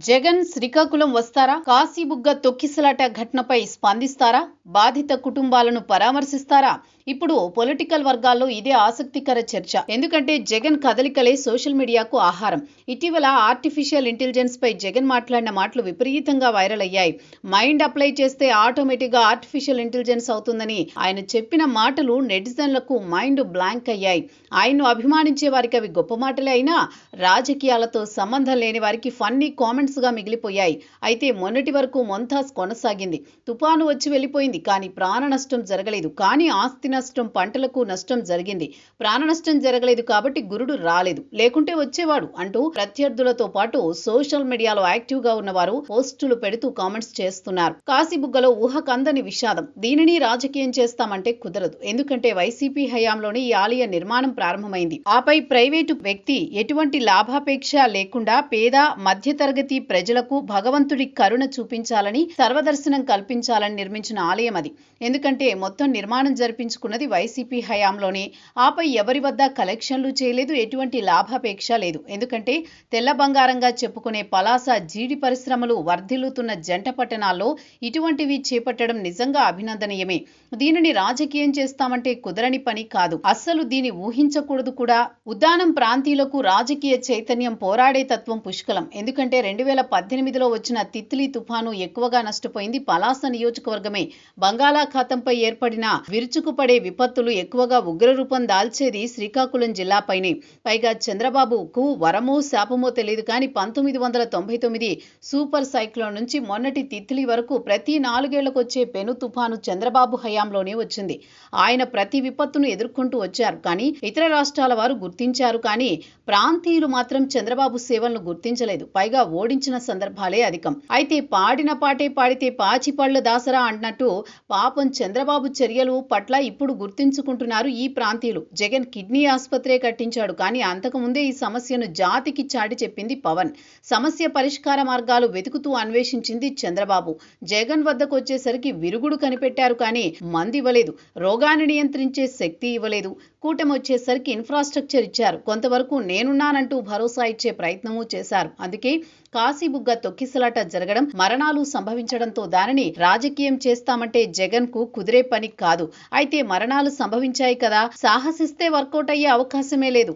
జగన్ శ్రీకాకుళం వస్తారా? కాశీబుగ్గ తొక్కిసలాట ఘటనపై స్పందిస్తారా? బాధిత కుటుంబాలను పరామర్శిస్తారా? ఇప్పుడు పొలిటికల్ వర్గాల్లో ఇదే ఆసక్తికర చర్చ. ఎందుకంటే జగన్ కదలికలే సోషల్ మీడియాకు ఆహారం. ఇటీవల ఆర్టిఫిషియల్ ఇంటెలిజెన్స్ పై జగన్ మాట్లాడిన మాటలు విపరీతంగా వైరల్ అయ్యాయి. మైండ్ అప్లై చేస్తే ఆటోమేటిక్ గా ఆర్టిఫిషియల్ ఇంటెలిజెన్స్ అవుతుందని ఆయన చెప్పిన మాటలు నెటిజన్లకు మైండ్ బ్లాంక్ అయ్యాయి. ఆయన్ను అభిమానించే వారికి అవి గొప్ప మాటలే అయినా రాజకీయాలతో సంబంధం లేని వారికి ఫన్నీ కామెంట్స్ గా మిగిలిపోయాయి. అయితే మొన్నటి వరకు మొంతాజ్ కొనసాగింది. తుపాను వచ్చి వెళ్లిపోయింది, కానీ ప్రాణ నష్టం జరగలేదు. కానీ ఆస్తి నష్టం, పంటలకు నష్టం జరిగింది. ప్రాణ నష్టం జరగలేదు కాబట్టి గురుడు రాలేదు, లేకుంటే వచ్చేవాడు అంటూ ప్రత్యర్థులతో పాటు సోషల్ మీడియాలో యాక్టివ్ గా ఉన్నవారు పోస్టులు పెడుతూ కామెంట్స్ చేస్తున్నారు. కాశీబుగ్గలో ఊహకందని విషాదం. దీనిని రాజకీయం చేస్తామంటే కుదరదు. ఎందుకంటే వైసీపీ హయాంలోనే ఈ ఆలయ నిర్మాణం ప్రారంభమైంది. ఆపై ప్రైవేటు వ్యక్తి ఎటువంటి లాభాపేక్ష లేకుండా పేద మధ్యతరగతి ప్రజలకు భగవంతుడి కరుణ చూపించాలని, సర్వదర్శనం కల్పించాలని నిర్మించిన ఆలయం అది. ఎందుకంటే మొత్తం నిర్మాణం జరిపించుకున్నది వైసీపీ హయాంలోనే. ఆపై ఎవరి వద్ద కలెక్షన్లు చేయలేదు, ఎటువంటి లాభాపేక్ష లేదు. ఎందుకంటే తెల్ల బంగారంగా చెప్పుకునే పలాస జీడి పరిశ్రమలు వర్ధిల్లుతున్న జంట పట్టణాల్లో ఇటువంటివి చేపట్టడం నిజంగా అభినందనీయమే. దీనిని రాజకీయం చేస్తామంటే కుదరని పని కాదు. అస్సలు దీన్ని ఊహించకూడదు కూడా. ఉద్దానం ప్రాంతీయులకు రాజకీయ చైతన్యం, పోరాడే తత్వం పుష్కలం. ఎందుకంటే 2018లో వచ్చిన తిత్లీ తుఫాను ఎక్కువగా నష్టపోయింది పలాస నియోజకవర్గమే. బంగాళాఖాతంపై ఏర్పడిన విరుచుకుపడే విపత్తులు ఎక్కువగా ఉగ్రరూపం దాల్చేది శ్రీకాకుళం జిల్లాపైనే. పైగా చంద్రబాబుకు వరమో శాపమో తెలియదు కానీ 1999 సూపర్ సైక్లోన్ నుంచి మొన్నటి తిత్లీ వరకు ప్రతి 4 ఏళ్లకొచ్చే పెను తుఫాను చంద్రబాబు హయాంలోనే వచ్చింది. ఆయన ప్రతి విపత్తును ఎదుర్కొంటూ వచ్చారు. కానీ ఇతర రాష్ట్రాల వారు గుర్తించారు, కానీ ప్రాంతీయులు మాత్రం చంద్రబాబు సేవలను గుర్తించలేదు. పైగా ఓడించిన సందర్భాలే అధికం. అయితే పాడిన పాటే పాడితే పాచిపళ్ళ దాసరా అన్నట్టు పాపం చంద్రబాబు చర్యలు పట్ల ఇప్పుడు గుర్తించుకుంటున్నారు ఈ ప్రాంతీయులు. జగన్ కిడ్నీ ఆసుపత్రే కట్టించాడు, కానీ అంతకుముందే ఈ సమస్యను జాతికి చాటి చెప్పింది పవన్. సమస్య పరిష్కార మార్గాలు వెతుకుతూ అన్వేషించింది చంద్రబాబు. జగన్ వద్దకు వచ్చేసరికి విరుగుడు కనిపెట్టారు, కానీ మంది ఇవ్వలేదు. రోగాన్ని నియంత్రించే శక్తి ఇవ్వలేదు. కూటమి వచ్చేసరికి ఇన్ఫ్రాస్ట్రక్చర్ ఇచ్చారు. కొంతవరకు నేనున్నానంటూ భరోసా ఇచ్చే ప్రయత్నమూ చేశారు. అందుకే కాశీబుగ్గ తొక్కిసలాట జరగడం, మరణాలు సంభవించడంతో దానిని రాజకీయం చేస్తామంటే జగన్ కు కుదిరే పని కాదు. అయితే మరణాలు సంభవించాయి కదా, సాహసిస్తే వర్కౌట్ అయ్యే అవకాశమే లేదు.